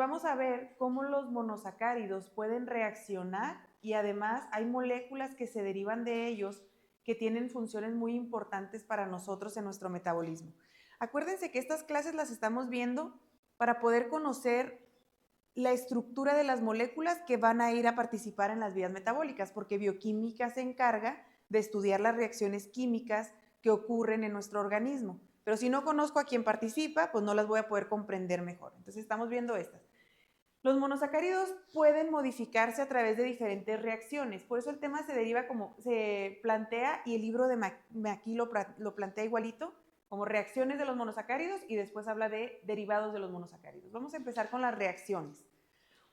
Vamos a ver cómo los monosacáridos pueden reaccionar y además hay moléculas que se derivan de ellos que tienen funciones muy importantes para nosotros en nuestro metabolismo. Acuérdense que estas clases las estamos viendo para poder conocer la estructura de las moléculas que van a ir a participar en las vías metabólicas, porque bioquímica se encarga de estudiar las reacciones químicas que ocurren en nuestro organismo. Pero si no conozco a quién participa, pues no las voy a poder comprender mejor. Entonces estamos viendo estas. Los monosacáridos pueden modificarse a través de diferentes reacciones, por eso el tema se deriva como se plantea y el libro de McKee lo plantea igualito, como reacciones de los monosacáridos y después habla de derivados de los monosacáridos. Vamos a empezar con las reacciones.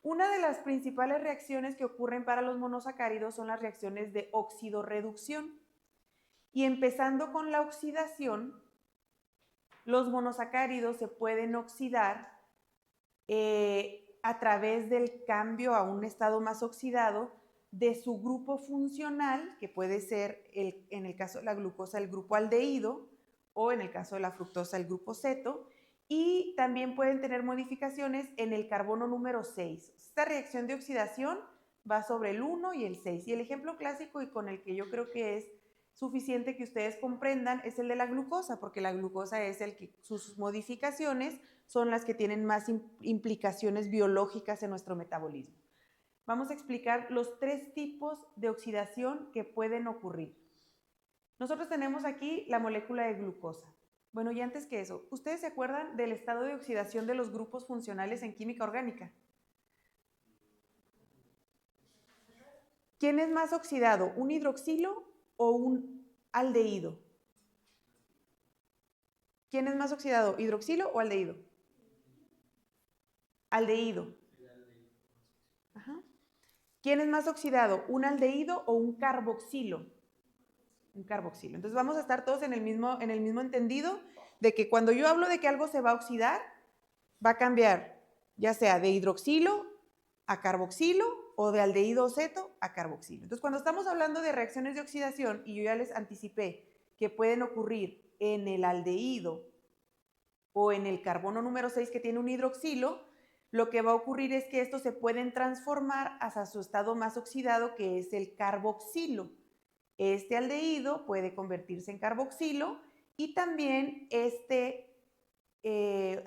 Una de las principales reacciones que ocurren para los monosacáridos son las reacciones de oxidorreducción. Y empezando con la oxidación, los monosacáridos se pueden oxidar a través del cambio a un estado más oxidado de su grupo funcional, que puede ser, en el caso de la glucosa, el grupo aldehído, o en el caso de la fructosa, el grupo ceto, y también pueden tener modificaciones en el carbono número 6. Esta reacción de oxidación va sobre el 1 y el 6. Y el ejemplo clásico y con el que yo creo que es suficiente que ustedes comprendan es el de la glucosa, porque la glucosa es el que sus modificaciones son las que tienen más implicaciones biológicas en nuestro metabolismo. Vamos a explicar los 3 tipos de oxidación que pueden ocurrir. Nosotros tenemos aquí la molécula de glucosa. Bueno, y antes que eso, ¿ustedes se acuerdan del estado de oxidación de los grupos funcionales en química orgánica? ¿Quién es más oxidado, un hidroxilo o un aldehído? ¿Quién es más oxidado, hidroxilo o aldehído? Aldehído. Ajá. ¿Quién es más oxidado, un aldehído o un carboxilo? Un carboxilo. Entonces vamos a estar todos en el mismo entendido de que cuando yo hablo de que algo se va a oxidar, va a cambiar ya sea de hidroxilo a carboxilo o de aldehído o ceto a carboxilo. Entonces cuando estamos hablando de reacciones de oxidación, y yo ya les anticipé que pueden ocurrir en el aldehído o en el carbono número 6 que tiene un hidroxilo, lo que va a ocurrir es que estos se pueden transformar hacia su estado más oxidado, que es el carboxilo. Este aldehído puede convertirse en carboxilo y también este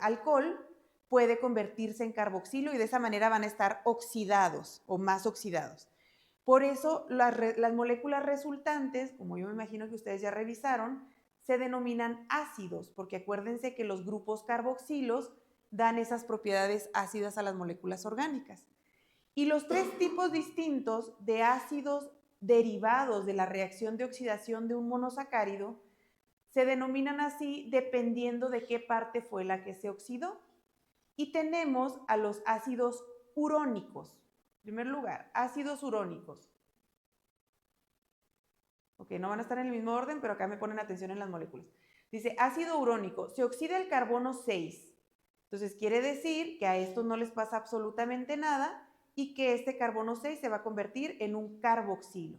alcohol puede convertirse en carboxilo y de esa manera van a estar oxidados o más oxidados. Por eso las moléculas resultantes, como yo me imagino que ustedes ya revisaron, se denominan ácidos, porque acuérdense que los grupos carboxilos dan esas propiedades ácidas a las moléculas orgánicas. Y los 3 tipos distintos de ácidos derivados de la reacción de oxidación de un monosacárido se denominan así dependiendo de qué parte fue la que se oxidó. Y tenemos a los ácidos urónicos. En primer lugar, ácidos urónicos. Ok, no van a estar en el mismo orden, pero acá me ponen atención en las moléculas. Dice, ácido urónico, se oxida el carbono 6. Entonces quiere decir que a estos no les pasa absolutamente nada y que este carbono 6 se va a convertir en un carboxilo.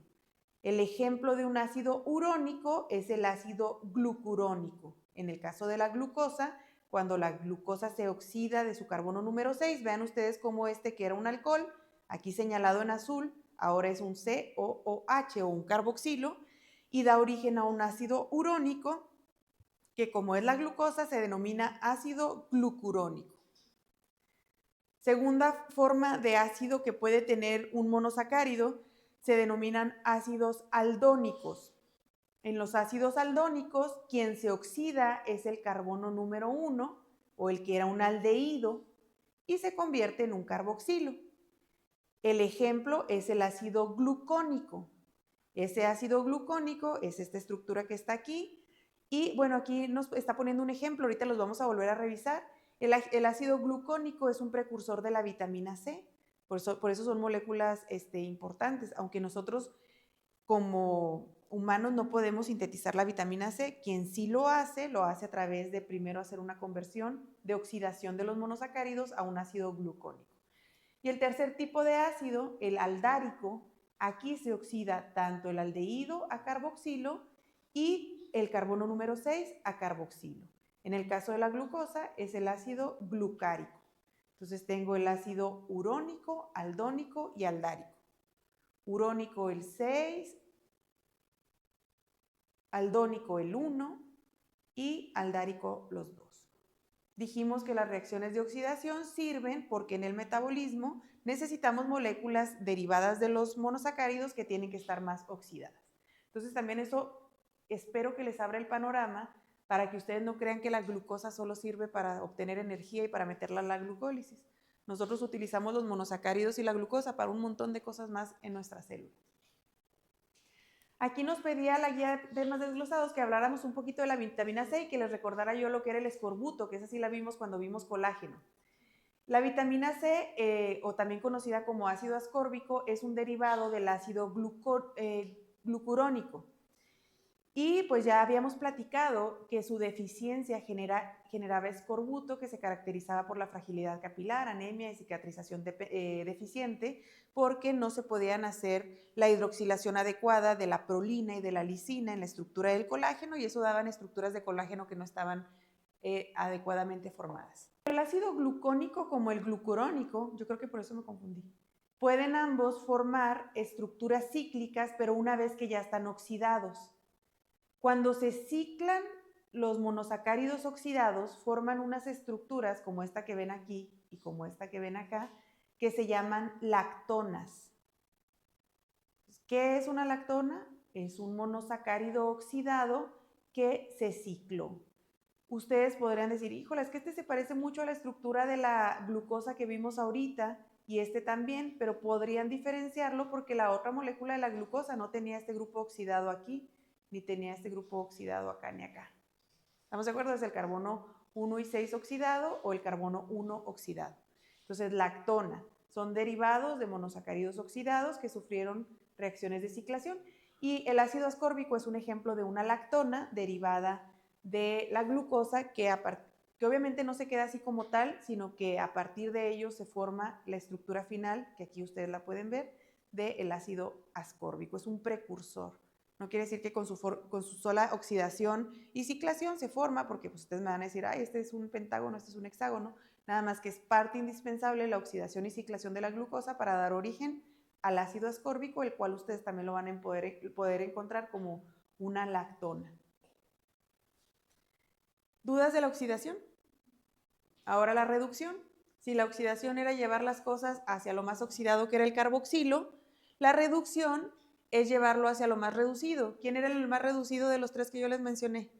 El ejemplo de un ácido urónico es el ácido glucurónico. En el caso de la glucosa, cuando la glucosa se oxida de su carbono número 6, vean ustedes cómo este que era un alcohol, aquí señalado en azul, ahora es un COOH o un carboxilo, y da origen a un ácido urónico, que como es la glucosa, se denomina ácido glucurónico. Segunda forma de ácido que puede tener un monosacárido se denominan ácidos aldónicos. En los ácidos aldónicos, quien se oxida es el carbono número 1 o el que era un aldehído y se convierte en un carboxilo. El ejemplo es el ácido glucónico. Ese ácido glucónico es esta estructura que está aquí y bueno, aquí nos está poniendo un ejemplo, ahorita los vamos a volver a revisar. El ácido glucónico es un precursor de la vitamina C, por eso son moléculas importantes, aunque nosotros como humanos no podemos sintetizar la vitamina C. Quien sí lo hace a través de primero hacer una conversión de oxidación de los monosacáridos a un ácido glucónico. Y el tercer tipo de ácido, el aldárico, aquí se oxida tanto el aldehído a carboxilo y el carbono número 6 a carboxilo. En el caso de la glucosa es el ácido glucárico. Entonces tengo el ácido urónico, aldónico y aldárico. Urónico el 6, aldónico el 1 y aldárico los 2. Dijimos que las reacciones de oxidación sirven porque en el metabolismo necesitamos moléculas derivadas de los monosacáridos que tienen que estar más oxidadas. Entonces también eso espero que les abra el panorama para que ustedes no crean que la glucosa solo sirve para obtener energía y para meterla a la glucólisis. Nosotros utilizamos los monosacáridos y la glucosa para un montón de cosas más en nuestras células. Aquí nos pedía la guía de temas desglosados que habláramos un poquito de la vitamina C y que les recordara yo lo que era el escorbuto, que esa sí la vimos cuando vimos colágeno. La vitamina C, o también conocida como ácido ascórbico, es un derivado del ácido glucurónico. Y pues ya habíamos platicado que su deficiencia generaba escorbuto, que se caracterizaba por la fragilidad capilar, anemia y cicatrización deficiente, porque no se podían hacer la hidroxilación adecuada de la prolina y de la lisina en la estructura del colágeno, y eso daban estructuras de colágeno que no estaban adecuadamente formadas. El ácido glucónico como el glucurónico, yo creo que por eso me confundí, pueden ambos formar estructuras cíclicas, pero una vez que ya están oxidados. Cuando se ciclan los monosacáridos oxidados, forman unas estructuras como esta que ven aquí y como esta que ven acá, que se llaman lactonas. ¿Qué es una lactona? Es un monosacárido oxidado que se cicló. Ustedes podrían decir, híjole, es que este se parece mucho a la estructura de la glucosa que vimos ahorita y este también, pero podrían diferenciarlo porque la otra molécula de la glucosa no tenía este grupo oxidado aquí, ni tenía este grupo oxidado acá ni acá. ¿Estamos de acuerdo? Es el carbono 1 y 6 oxidado o el carbono 1 oxidado. Entonces, lactona son derivados de monosacáridos oxidados que sufrieron reacciones de ciclación, y el ácido ascórbico es un ejemplo de una lactona derivada de la glucosa que obviamente no se queda así como tal, sino que a partir de ello se forma la estructura final, que aquí ustedes la pueden ver, del ácido ascórbico. Es un precursor. No quiere decir que con su sola oxidación y ciclación se forma, porque pues ustedes me van a decir, ay, este es un pentágono, este es un hexágono, nada más que es parte indispensable la oxidación y ciclación de la glucosa para dar origen al ácido ascórbico, el cual ustedes también lo van a poder encontrar como una lactona. ¿Dudas de la oxidación? Ahora la reducción. Si la oxidación era llevar las cosas hacia lo más oxidado, que era el carboxilo, la reducción es llevarlo hacia lo más reducido. ¿Quién era el más reducido de los tres que yo les mencioné?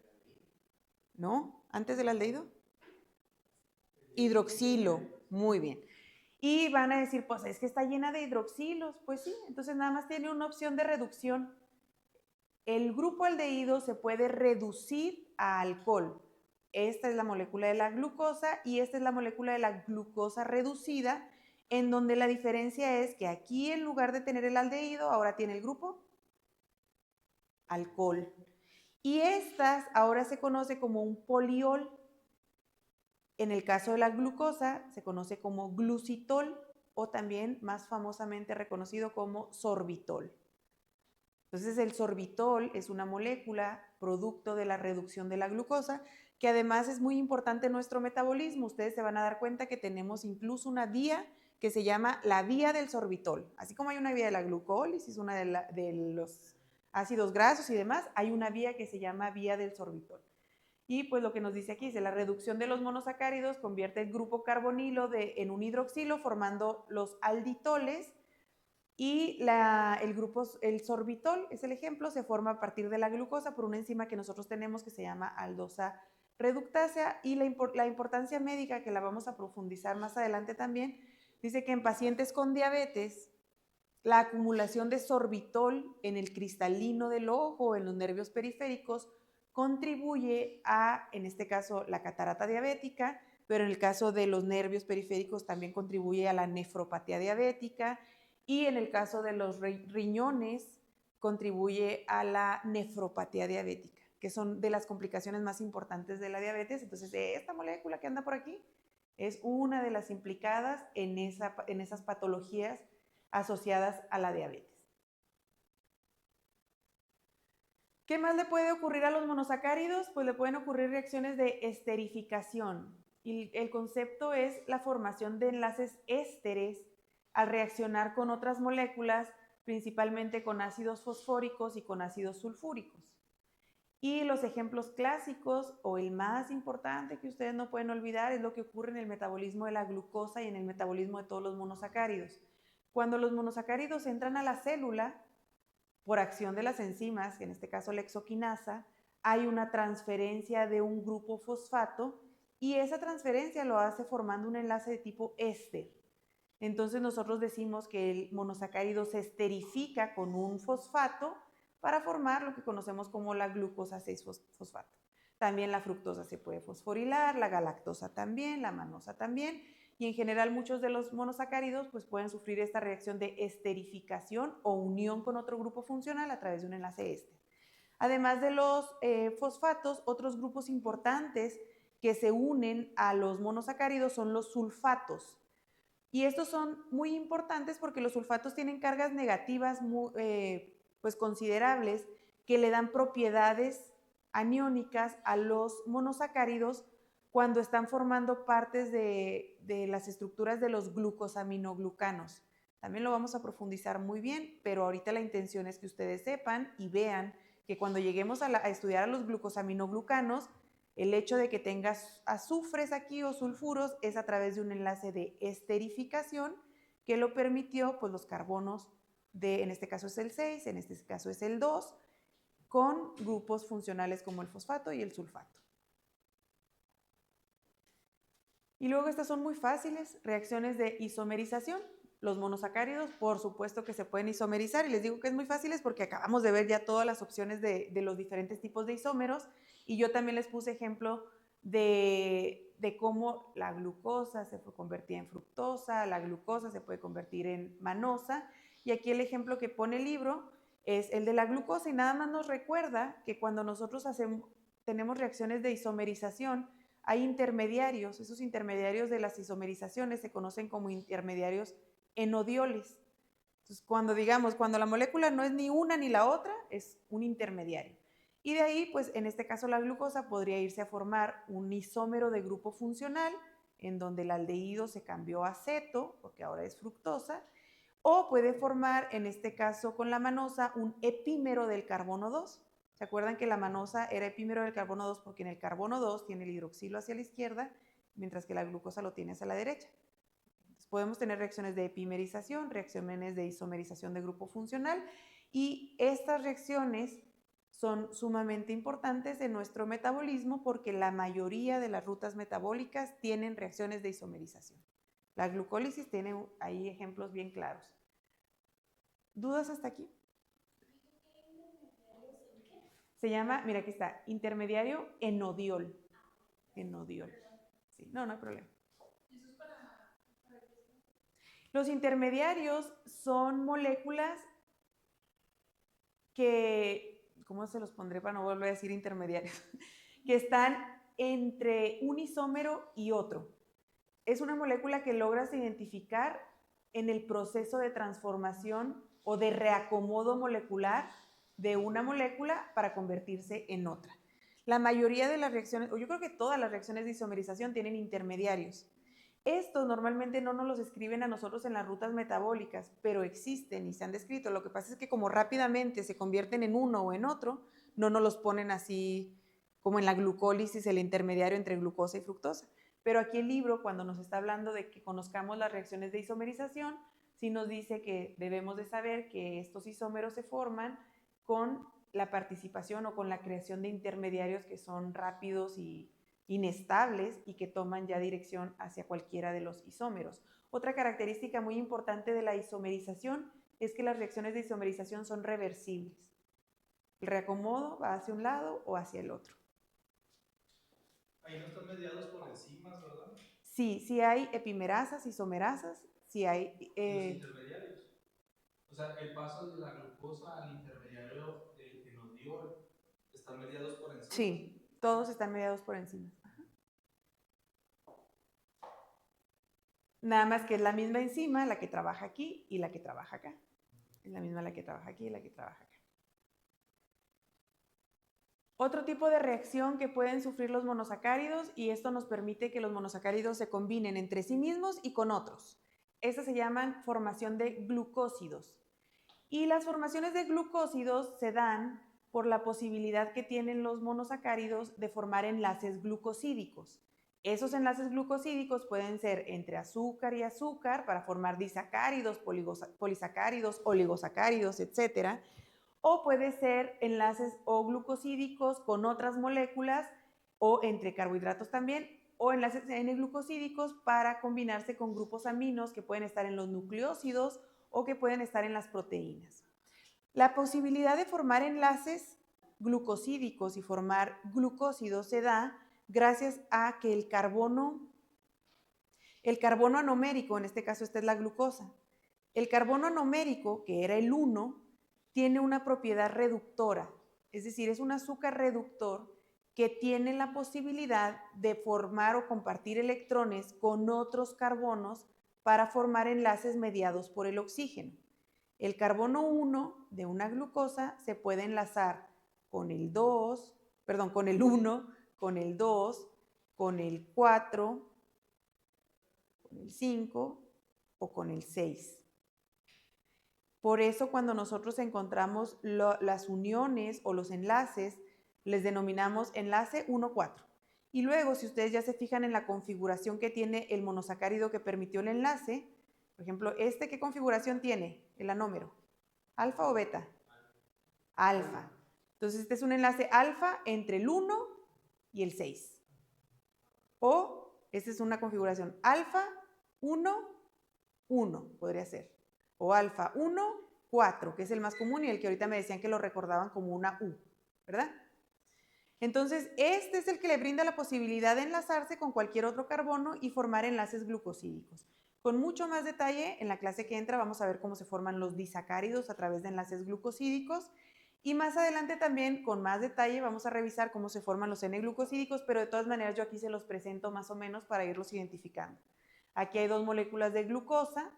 ¿No? ¿Antes del aldehído? Hidroxilo. Muy bien. Y van a decir, pues es que está llena de hidroxilos. Pues sí, entonces nada más tiene una opción de reducción. El grupo aldehído se puede reducir a alcohol. Esta es la molécula de la glucosa y esta es la molécula de la glucosa reducida, en donde la diferencia es que aquí en lugar de tener el aldehído, ahora tiene el grupo alcohol. Y estas ahora se conoce como un poliol. En el caso de la glucosa se conoce como glucitol o también más famosamente reconocido como sorbitol. Entonces el sorbitol es una molécula producto de la reducción de la glucosa, que además es muy importante en nuestro metabolismo. Ustedes se van a dar cuenta que tenemos incluso una vía que se llama la vía del sorbitol. Así como hay una vía de la glucólisis, una de los ácidos grasos y demás, hay una vía que se llama vía del sorbitol. Y pues lo que nos dice aquí es que la reducción de los monosacáridos convierte el grupo carbonilo en un hidroxilo formando los alditoles, y el sorbitol es el ejemplo, se forma a partir de la glucosa por una enzima que nosotros tenemos que se llama aldosa reductasa, y la importancia médica, que la vamos a profundizar más adelante también, dice que en pacientes con diabetes, la acumulación de sorbitol en el cristalino del ojo, en los nervios periféricos, contribuye a, en este caso, la catarata diabética, pero en el caso de los nervios periféricos también contribuye a la nefropatía diabética, y en el caso de los riñones contribuye a la nefropatía diabética, que son de las complicaciones más importantes de la diabetes. Entonces, esta molécula que anda por aquí es una de las implicadas en esas patologías asociadas a la diabetes. ¿Qué más le puede ocurrir a los monosacáridos? Pues le pueden ocurrir reacciones de esterificación. Y el concepto es la formación de enlaces ésteres al reaccionar con otras moléculas, principalmente con ácidos fosfóricos y con ácidos sulfúricos. Y los ejemplos clásicos, o el más importante que ustedes no pueden olvidar, es lo que ocurre en el metabolismo de la glucosa y en el metabolismo de todos los monosacáridos. Cuando los monosacáridos entran a la célula, por acción de las enzimas, en este caso la hexoquinasa, hay una transferencia de un grupo fosfato y esa transferencia lo hace formando un enlace de tipo éster. Entonces nosotros decimos que el monosacárido se esterifica con un fosfato para formar lo que conocemos como la glucosa 6-fosfato. También la fructosa se puede fosforilar, la galactosa también, la manosa también, y en general muchos de los monosacáridos pues pueden sufrir esta reacción de esterificación o unión con otro grupo funcional a través de un enlace éster. Además de los fosfatos, otros grupos importantes que se unen a los monosacáridos son los sulfatos. Y estos son muy importantes porque los sulfatos tienen cargas negativas pues considerables que le dan propiedades aniónicas a los monosacáridos cuando están formando partes de las estructuras de los glucosaminoglucanos. También lo vamos a profundizar muy bien, pero ahorita la intención es que ustedes sepan y vean que cuando lleguemos a estudiar a los glucosaminoglucanos, el hecho de que tengas azufres aquí o sulfuros es a través de un enlace de esterificación que lo permitió pues los carbonos en este caso es el 6, en este caso es el 2, con grupos funcionales como el fosfato y el sulfato. Y luego estas son muy fáciles, reacciones de isomerización. Los monosacáridos, por supuesto que se pueden isomerizar, y les digo que es muy fácil porque acabamos de ver ya todas las opciones de los diferentes tipos de isómeros, y yo también les puse ejemplo de cómo la glucosa se puede convertir en fructosa, la glucosa se puede convertir en manosa, y aquí el ejemplo que pone el libro es el de la glucosa, y nada más nos recuerda que cuando nosotros tenemos reacciones de isomerización, hay intermediarios. Esos intermediarios de las isomerizaciones se conocen como intermediarios enodioles. Entonces, cuando la molécula no es ni una ni la otra, es un intermediario. Y de ahí, pues en este caso la glucosa podría irse a formar un isómero de grupo funcional, en donde el aldehído se cambió a ceto, porque ahora es fructosa, o puede formar, en este caso con la manosa, un epímero del carbono 2. ¿Se acuerdan que la manosa era epímero del carbono 2 porque en el carbono 2 tiene el hidroxilo hacia la izquierda, mientras que la glucosa lo tiene hacia la derecha? Entonces, podemos tener reacciones de epimerización, reacciones de isomerización de grupo funcional, y estas reacciones son sumamente importantes en nuestro metabolismo porque la mayoría de las rutas metabólicas tienen reacciones de isomerización. La glucólisis tiene ahí ejemplos bien claros. ¿Dudas hasta aquí? Se llama, mira aquí está, intermediario enodiol. Enodiol. Sí, no hay problema. Los intermediarios son moléculas que, ¿cómo se los pondré para no volver a decir intermediarios? Que están entre un isómero y otro. Es una molécula que logras identificar en el proceso de transformación o de reacomodo molecular de una molécula para convertirse en otra. La mayoría de las reacciones, o yo creo que todas las reacciones de isomerización tienen intermediarios. Estos normalmente no nos los escriben a nosotros en las rutas metabólicas, pero existen y se han descrito. Lo que pasa es que como rápidamente se convierten en uno o en otro, no nos los ponen así como en la glucólisis, el intermediario entre glucosa y fructosa. Pero aquí el libro, cuando nos está hablando de que conozcamos las reacciones de isomerización, sí nos dice que debemos de saber que estos isómeros se forman con la participación o con la creación de intermediarios que son rápidos y inestables y que toman ya dirección hacia cualquiera de los isómeros. Otra característica muy importante de la isomerización es que las reacciones de isomerización son reversibles. El reacomodo va hacia un lado o hacia el otro. Ahí no están mediados por enzimas, ¿verdad? Sí hay epimerasas, isomerasas, sí hay... Los intermediarios. O sea, el paso de la glucosa al intermediario del enodiol están mediados por enzimas. Sí, todos están mediados por enzimas. Ajá. Nada más que es la misma enzima la que trabaja aquí y la que trabaja acá. Es la misma la que trabaja aquí y la que trabaja acá. Otro tipo de reacción que pueden sufrir los monosacáridos, y esto nos permite que los monosacáridos se combinen entre sí mismos y con otros. Estas se llaman formación de glucósidos. Y las formaciones de glucósidos se dan por la posibilidad que tienen los monosacáridos de formar enlaces glucosídicos. Esos enlaces glucosídicos pueden ser entre azúcar y azúcar para formar disacáridos, polisacáridos, oligosacáridos, etc. O puede ser enlaces o glucosídicos con otras moléculas o entre carbohidratos también, o enlaces N-glucosídicos para combinarse con grupos aminos que pueden estar en los nucleósidos o que pueden estar en las proteínas. La posibilidad de formar enlaces glucosídicos y formar glucósidos se da gracias a que el carbono anomérico, en este caso esta es la glucosa, el carbono anomérico, que era el 1, tiene una propiedad reductora, es decir, es un azúcar reductor que tiene la posibilidad de formar o compartir electrones con otros carbonos para formar enlaces mediados por el oxígeno. El carbono 1 de una glucosa se puede enlazar con el 1, con el 2, con el 4, con el 5 o con el 6. Por eso cuando nosotros encontramos las uniones o los enlaces, les denominamos enlace 1,4. Y luego, si ustedes ya se fijan en la configuración que tiene el monosacárido que permitió el enlace, por ejemplo, ¿qué configuración tiene? El anómero. ¿Alfa o beta? Alfa. Entonces, este es un enlace alfa entre el 1 y el 6. O, esta es una configuración alfa 1, 1, podría ser. O alfa 1, 4, que es el más común y el que ahorita me decían que lo recordaban como una U, ¿verdad? Entonces, este es el que le brinda la posibilidad de enlazarse con cualquier otro carbono y formar enlaces glucosídicos. Con mucho más detalle, en la clase que entra vamos a ver cómo se forman los disacáridos a través de enlaces glucosídicos y más adelante también, con más detalle, vamos a revisar cómo se forman los N-glucosídicos, pero de todas maneras yo aquí se los presento más o menos para irlos identificando. Aquí hay 2 moléculas de glucosa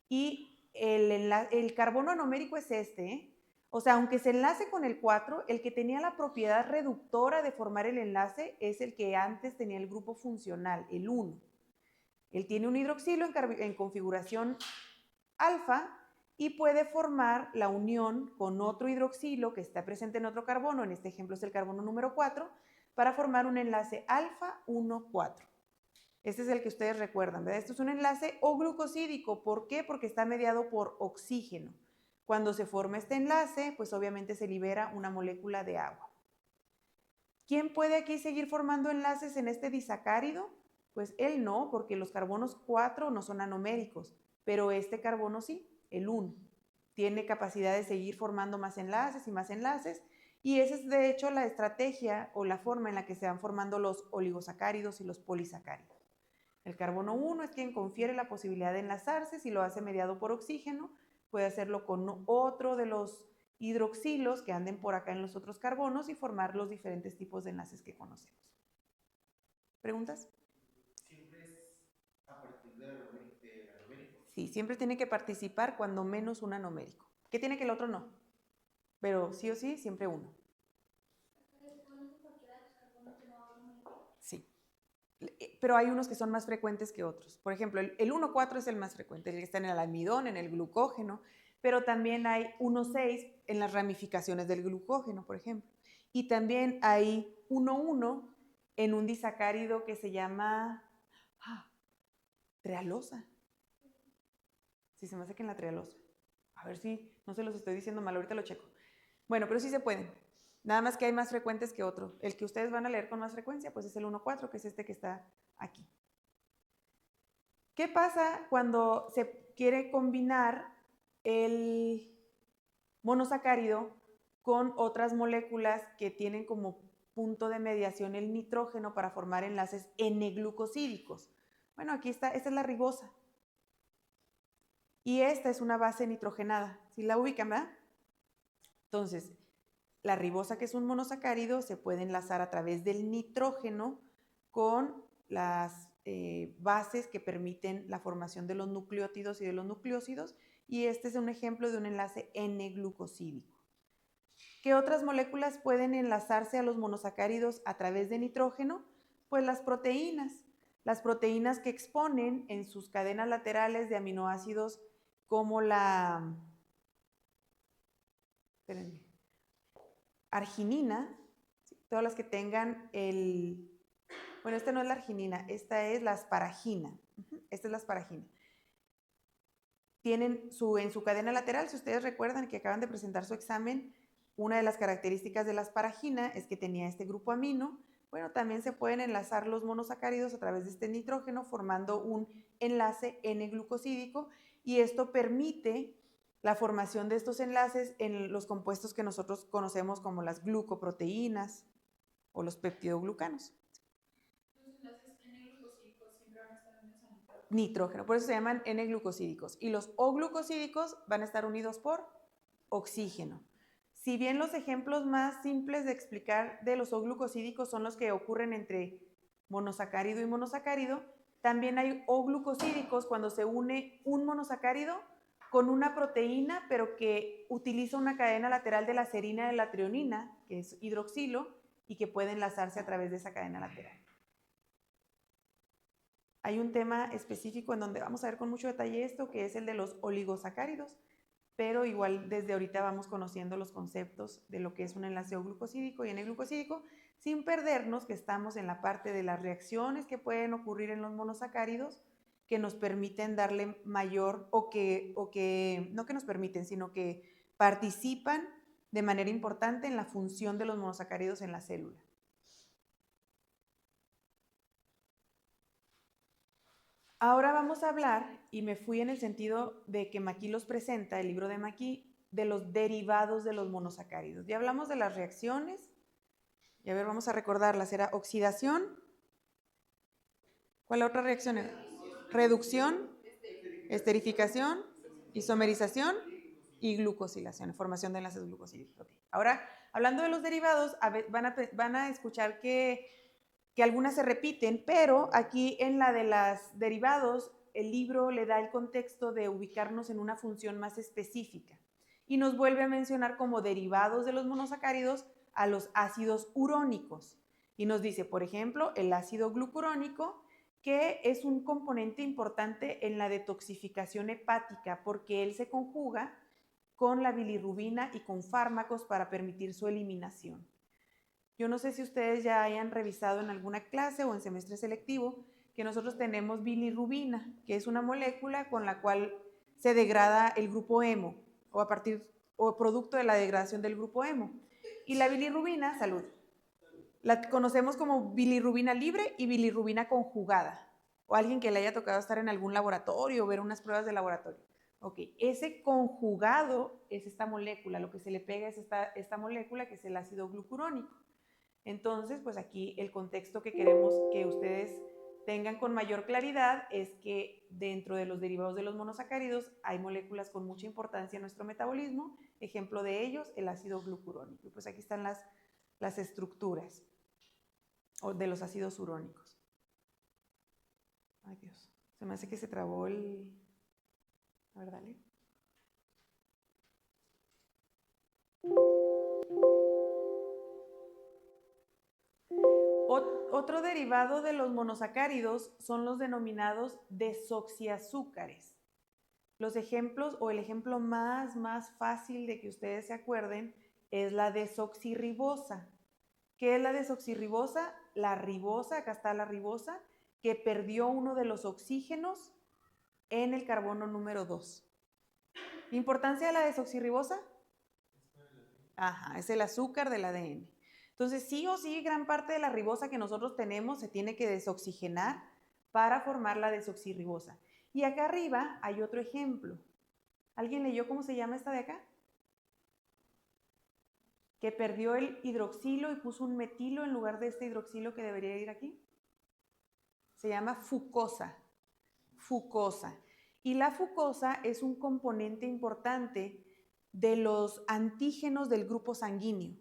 y el carbono anomérico es este, O sea, aunque se enlace con el 4, el que tenía la propiedad reductora de formar el enlace es el que antes tenía el grupo funcional, el 1. Él tiene un hidroxilo en configuración alfa y puede formar la unión con otro hidroxilo que está presente en otro carbono, en este ejemplo es el carbono número 4, para formar un enlace alfa 1,4. Este es el que ustedes recuerdan, ¿verdad? Esto es un enlace O glucosídico. ¿Por qué? Porque está mediado por oxígeno. Cuando se forma este enlace, pues obviamente se libera una molécula de agua. ¿Quién puede aquí seguir formando enlaces en este disacárido? Pues él no, porque los carbonos 4 no son anoméricos, pero este carbono sí, el 1. Tiene capacidad de seguir formando más enlaces y esa es de hecho la estrategia o la forma en la que se van formando los oligosacáridos y los polisacáridos. El carbono 1 es quien confiere la posibilidad de enlazarse, si lo hace mediado por oxígeno, puede hacerlo con otro de los hidroxilos que anden por acá en los otros carbonos y formar los diferentes tipos de enlaces que conocemos. ¿Preguntas? ¿Siempre es a partir del anomérico? Sí, siempre tiene que participar cuando menos un anomérico. ¿Qué tiene que el otro no? Pero sí o sí, siempre uno. Sí. Pero hay unos que son más frecuentes que otros. Por ejemplo, el 1,4 es el más frecuente, el que está en el almidón, en el glucógeno, pero también hay 1,6 en las ramificaciones del glucógeno, por ejemplo. Y también hay 1,1 en un disacárido que se llama trealosa. Sí, se me hace que en la trealosa. A ver si no se los estoy diciendo mal, ahorita lo checo. Bueno, pero sí se pueden. Nada más que hay más frecuentes que otro. El que ustedes van a leer con más frecuencia, pues es el 1,4, que es este que está aquí. ¿Qué pasa cuando se quiere combinar el monosacárido con otras moléculas que tienen como punto de mediación el nitrógeno para formar enlaces N-glucosídicos? Bueno, aquí está, esta es la ribosa. Y esta es una base nitrogenada. ¿Sí la ubican, verdad? Entonces, la ribosa, que es un monosacárido, se puede enlazar a través del nitrógeno con las bases que permiten la formación de los nucleótidos y de los nucleósidos, y este es un ejemplo de un enlace N-glucosídico. ¿Qué otras moléculas pueden enlazarse a los monosacáridos a través de nitrógeno? Pues las proteínas. Las proteínas que exponen en sus cadenas laterales de aminoácidos como la arginina, ¿sí? Todas las que tengan bueno, esta no es la arginina, esta es la asparagina. Esta es la asparagina. Tienen en su cadena lateral, si ustedes recuerdan que acaban de presentar su examen, una de las características de la asparagina es que tenía este grupo amino. Bueno, también se pueden enlazar los monosacáridos a través de este nitrógeno formando un enlace N-glucosídico y esto permite la formación de estos enlaces en los compuestos que nosotros conocemos como las glucoproteínas o los peptidoglucanos. Los enlaces N-glucosídicos siempre van a estar unidos a nitrógeno, por eso se llaman N-glucosídicos. Y los O-glucosídicos van a estar unidos por oxígeno. Si bien los ejemplos más simples de explicar de los O-glucosídicos son los que ocurren entre monosacárido y monosacárido, también hay O-glucosídicos cuando se une un monosacárido con una proteína, pero que utiliza una cadena lateral de la serina de la trionina, que es hidroxilo, y que puede enlazarse a través de esa cadena lateral. Hay un tema específico en donde vamos a ver con mucho detalle esto, que es el de los oligosacáridos, pero igual desde ahorita vamos conociendo los conceptos de lo que es un enlace O-glucosídico y N-glucosídico, sin perdernos que estamos en la parte de las reacciones que pueden ocurrir en los monosacáridos, que nos permiten darle mayor, no que nos permiten, sino que participan de manera importante en la función de los monosacáridos en la célula. Ahora vamos a hablar, y me fui en el sentido de que Maquis los presenta, el libro de Maquis, de los derivados de los monosacáridos. Ya hablamos de las reacciones, y a ver, vamos a recordarlas, era oxidación. ¿Cuál otra reacción era? Reducción, esterificación, isomerización y glucosilación, formación de enlaces glucosídicos. Okay. Ahora, hablando de los derivados, van a escuchar que algunas se repiten, pero aquí en la de los derivados, el libro le da el contexto de ubicarnos en una función más específica y nos vuelve a mencionar como derivados de los monosacáridos a los ácidos urónicos. Y nos dice, por ejemplo, el ácido glucurónico, que es un componente importante en la detoxificación hepática porque él se conjuga con la bilirrubina y con fármacos para permitir su eliminación. Yo no sé si ustedes ya hayan revisado en alguna clase o en semestre selectivo que nosotros tenemos bilirrubina, que es una molécula con la cual se degrada el grupo hemo o producto de la degradación del grupo hemo. Y la bilirrubina, salud, la conocemos como bilirrubina libre y bilirrubina conjugada. O alguien que le haya tocado estar en algún laboratorio o ver unas pruebas de laboratorio. Ok, ese conjugado es esta molécula, lo que se le pega es esta molécula que es el ácido glucurónico. Entonces, pues aquí el contexto que queremos que ustedes tengan con mayor claridad es que dentro de los derivados de los monosacáridos hay moléculas con mucha importancia en nuestro metabolismo. Ejemplo de ellos, el ácido glucurónico. Pues aquí están las estructuras de los ácidos urónicos. Ay, Dios. Se me hace que se trabó el... A ver, dale. Otro derivado de los monosacáridos son los denominados desoxiazúcares. Los ejemplos, o el ejemplo más fácil de que ustedes se acuerden, es la desoxirribosa. ¿Qué es la desoxirribosa? La ribosa, acá está la ribosa, que perdió uno de los oxígenos en el carbono número 2. ¿Importancia de la desoxirribosa? Ajá, es el azúcar del ADN. Entonces, sí o sí, gran parte de la ribosa que nosotros tenemos se tiene que desoxigenar para formar la desoxirribosa. Y acá arriba hay otro ejemplo. ¿Alguien leyó cómo se llama esta de acá? Que perdió el hidroxilo y puso un metilo en lugar de este hidroxilo que debería ir aquí. Se llama fucosa. Fucosa. Y la fucosa es un componente importante de los antígenos del grupo sanguíneo.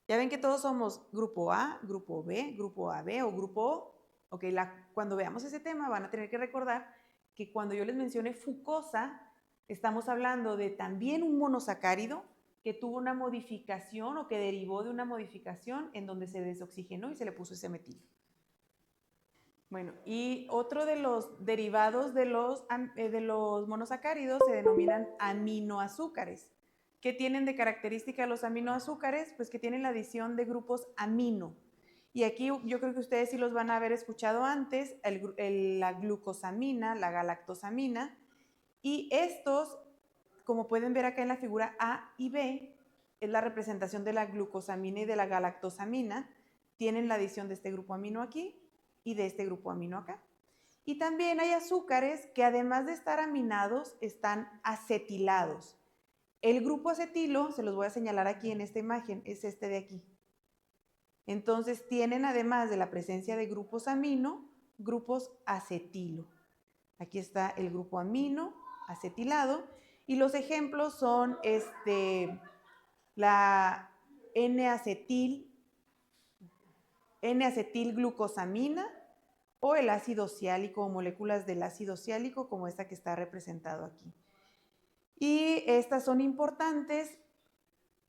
Ya ven que todos somos grupo A, grupo B, grupo AB o grupo O. Okay, cuando veamos ese tema van a tener que recordar que cuando yo les mencione fucosa, estamos hablando de también un monosacárido, que tuvo una modificación o que derivó de una modificación en donde se desoxigenó y se le puso ese metilo. Bueno, y otro de los derivados de los monosacáridos se denominan aminoazúcares. ¿Qué tienen de característica los aminoazúcares? Pues que tienen la adición de grupos amino. Y aquí yo creo que ustedes sí los van a haber escuchado antes, la glucosamina, la galactosamina, y estos, como pueden ver acá en la figura A y B, es la representación de la glucosamina y de la galactosamina, tienen la adición de este grupo amino aquí y de este grupo amino acá. Y también hay azúcares que además de estar aminados, están acetilados. El grupo acetilo, se los voy a señalar aquí en esta imagen, es este de aquí. Entonces tienen además de la presencia de grupos amino, grupos acetilo. Aquí está el grupo amino acetilado y los ejemplos son la N-acetilglucosamina o el ácido ciálico o moléculas del ácido ciálico como esta que está representado aquí. Y estas son importantes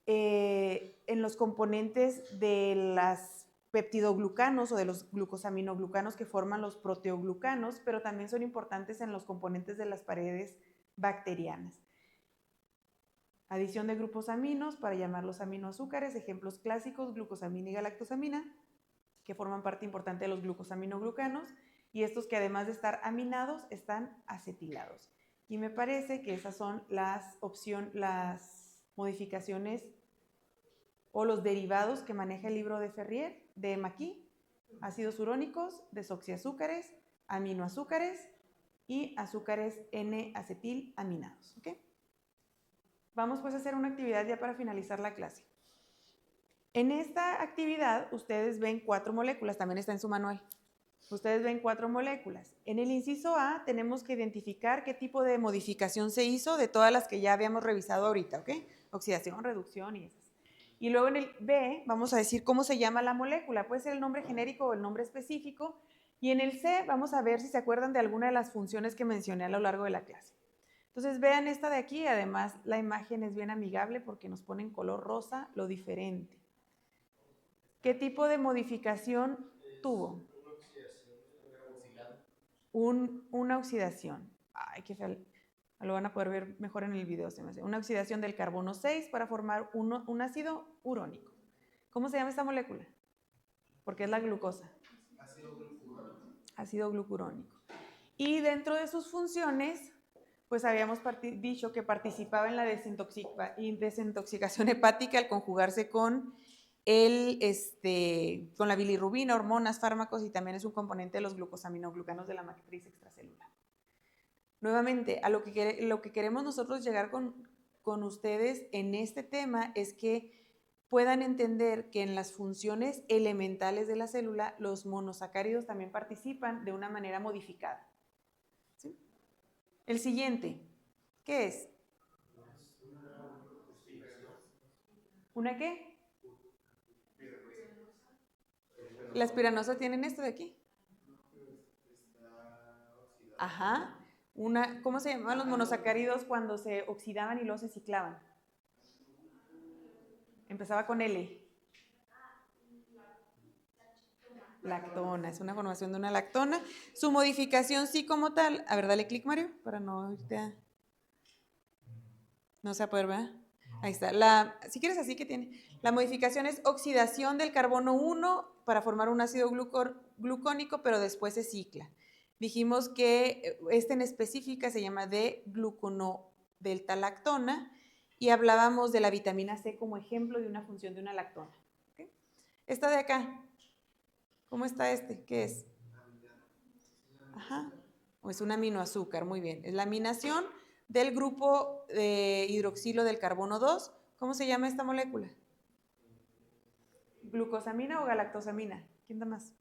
en los componentes de las peptidoglucanos o de los glucosaminoglucanos que forman los proteoglucanos, pero también son importantes en los componentes de las paredes bacterianas. Adición de grupos aminos para llamarlos aminoazúcares, ejemplos clásicos, glucosamina y galactosamina, que forman parte importante de los glucosaminoglucanos, y estos que además de estar aminados, están acetilados. Y me parece que esas son las modificaciones o los derivados que maneja el libro de Ferrier, de McKee: ácidos urónicos, desoxiazúcares, aminoazúcares y azúcares N-acetilaminados. ¿Okay? Vamos pues a hacer una actividad ya para finalizar la clase. En esta actividad ustedes ven 4 moléculas, también está en su manual. Ustedes ven 4 moléculas. En el inciso A tenemos que identificar qué tipo de modificación se hizo de todas las que ya habíamos revisado ahorita, ¿ok? Oxidación, reducción y esas. Y luego en el B vamos a decir cómo se llama la molécula. Puede ser el nombre genérico o el nombre específico. Y en el C vamos a ver si se acuerdan de alguna de las funciones que mencioné a lo largo de la clase. Entonces vean esta de aquí. Además la imagen es bien amigable porque nos pone en color rosa lo diferente. ¿Qué tipo de modificación tuvo? Una oxidación. Ay, qué feo. Lo van a poder ver mejor en el video, se me hace. Una oxidación del carbono 6 para formar un ácido urónico. ¿Cómo se llama esta molécula? Porque es la glucosa. Ácido glucurónico. Ácido glucurónico. Y dentro de sus funciones, pues habíamos dicho que participaba en la desintoxicación hepática al conjugarse con con la bilirrubina, hormonas, fármacos, y también es un componente de los glucosaminoglucanos de la matriz extracelular. Nuevamente, a lo que queremos nosotros llegar con ustedes en este tema es que puedan entender que en las funciones elementales de la célula los monosacáridos también participan de una manera modificada. ¿Sí? El siguiente, ¿qué es? ¿Una qué? Las piranosas tienen esto de aquí. Ajá. ¿Cómo se llamaban los monosacáridos cuando se oxidaban y luego se ciclaban? Empezaba con L. Lactona, es una formación de una lactona. Su modificación sí como tal, a ver, dale clic, Mario, para no irte a... No se va a poder, ¿verdad? Ahí está. Si quieres así que tiene. La modificación es oxidación del carbono 1 para formar un ácido glucónico, pero después se cicla. Dijimos que en específica se llama D-gluconodeltalactona y hablábamos de la vitamina C como ejemplo de una función de una lactona. ¿Okay? Esta de acá, ¿cómo está ¿Qué es? Ajá. O es un aminoazúcar, muy bien. Es la aminación del grupo de hidroxilo del carbono 2. ¿Cómo se llama esta molécula? ¿Glucosamina o galactosamina? ¿Quién da más?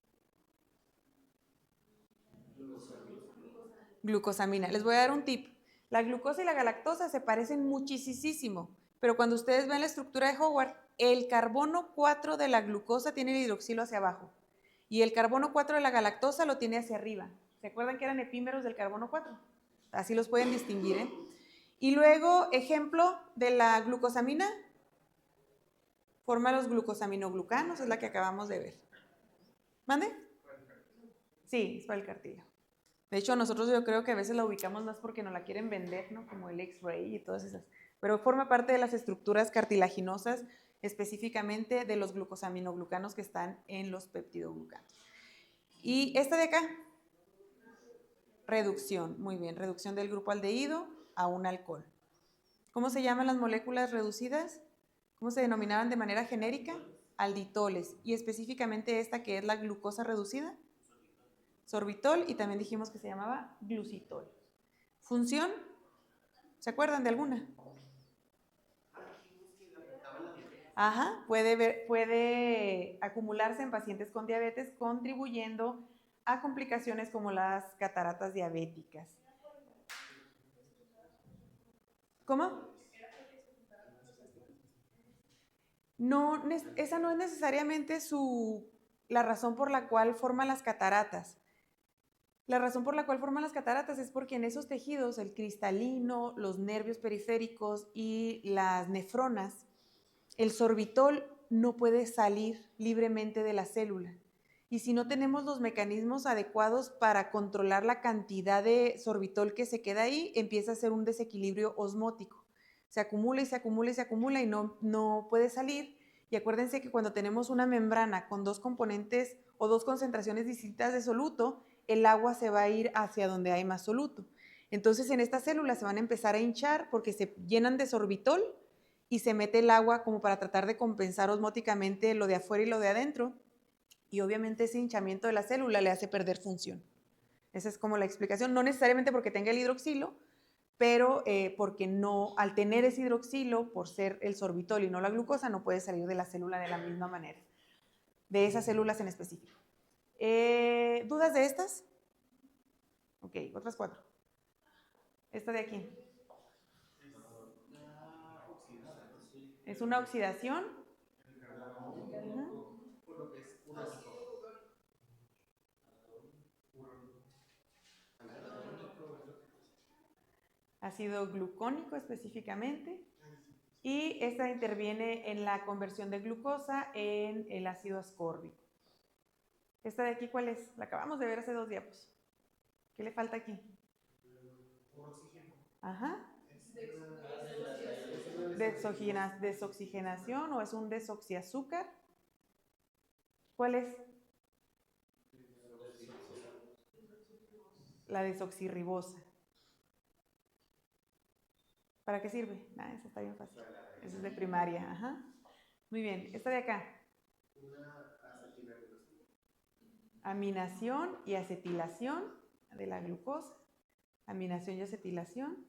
Glucosamina. Les voy a dar un tip. La glucosa y la galactosa se parecen muchísimo, pero cuando ustedes ven la estructura de Howard, el carbono 4 de la glucosa tiene el hidroxilo hacia abajo y el carbono 4 de la galactosa lo tiene hacia arriba. ¿Se acuerdan que eran epímeros del carbono 4? Así los pueden distinguir, ¿eh? Y luego, ejemplo de la glucosamina, Forma los glucosaminoglucanos, es la que acabamos de ver. ¿Mande? Sí, es para el cartílago. De hecho, nosotros yo creo que a veces la ubicamos más porque nos la quieren vender, ¿no? Como el X-ray y todas esas. Pero forma parte de las estructuras cartilaginosas, específicamente de los glucosaminoglucanos que están en los peptidoglucanos. Y esta de acá, reducción, muy bien, reducción del grupo aldehído a un alcohol. ¿Cómo se llaman las moléculas reducidas? ¿Cómo se denominaban de manera genérica? Alditoles. Y específicamente esta que es la glucosa reducida, sorbitol, y también dijimos que se llamaba glucitol. ¿Función? ¿Se acuerdan de alguna? Ajá, puede acumularse en pacientes con diabetes, contribuyendo a complicaciones como las cataratas diabéticas. ¿Cómo? No, esa no es necesariamente la razón por la cual forman las cataratas. La razón por la cual forman las cataratas es porque en esos tejidos, el cristalino, los nervios periféricos y las nefronas, el sorbitol no puede salir libremente de la célula. Y si no tenemos los mecanismos adecuados para controlar la cantidad de sorbitol que se queda ahí, empieza a ser un desequilibrio osmótico. Se acumula y se acumula y se acumula y no puede salir. Y acuérdense que cuando tenemos una membrana con dos componentes o dos concentraciones distintas de soluto, el agua se va a ir hacia donde hay más soluto. Entonces en estas células se van a empezar a hinchar porque se llenan de sorbitol y se mete el agua como para tratar de compensar osmóticamente lo de afuera y lo de adentro. Y obviamente ese hinchamiento de la célula le hace perder función. Esa es como la explicación, no necesariamente porque tenga el hidroxilo, pero porque no, al tener ese hidroxilo, por ser el sorbitol y no la glucosa, no puede salir de la célula de la misma manera, de esas células en específico. ¿Dudas de estas? Ok, otras 4. Esta de aquí. Es una oxidación. Por lo que es un ácido. Ácido glucónico específicamente. Y esta interviene en la conversión de glucosa en el ácido ascórbico. ¿Esta de aquí cuál es? La acabamos de ver hace 2 diapos. ¿Qué le falta aquí? Ajá. Desoxigenación o es un desoxiazúcar. ¿Cuál es? La desoxirribosa. ¿Para qué sirve? Esa está bien fácil. Esa es de primaria. Ajá. Muy bien. Esta de acá. Aminación y acetilación de la glucosa. Aminación y acetilación.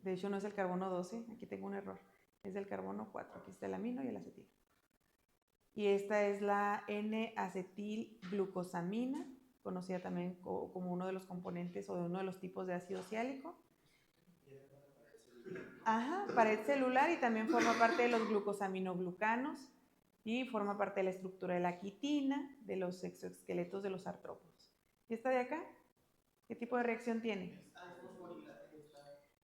De hecho, no es el carbono 12. Aquí tengo un error. Es del carbono 4. Aquí está el amino y el acetil. Y esta es la N-acetilglucosamina, conocida también como uno de los componentes o de uno de los tipos de ácido siálico. Ajá, pared celular y también forma parte de los glucosaminoglucanos y forma parte de la estructura de la quitina, de los exoesqueletos de los artrópodos. ¿Y esta de acá? ¿Qué tipo de reacción tiene?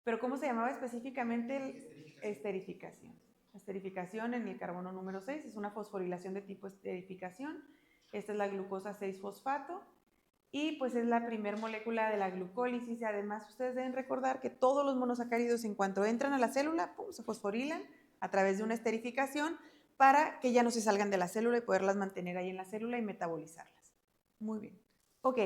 ¿Pero cómo se llamaba específicamente? Esterificación. Esterificación en el carbono número 6 es una fosforilación de tipo esterificación. Esta es la glucosa 6-fosfato y pues es la primer molécula de la glucólisis. Y además ustedes deben recordar que todos los monosacáridos en cuanto entran a la célula, ¡pum!, se fosforilan a través de una esterificación para que ya no se salgan de la célula y poderlas mantener ahí en la célula y metabolizarlas. Muy bien. Ok,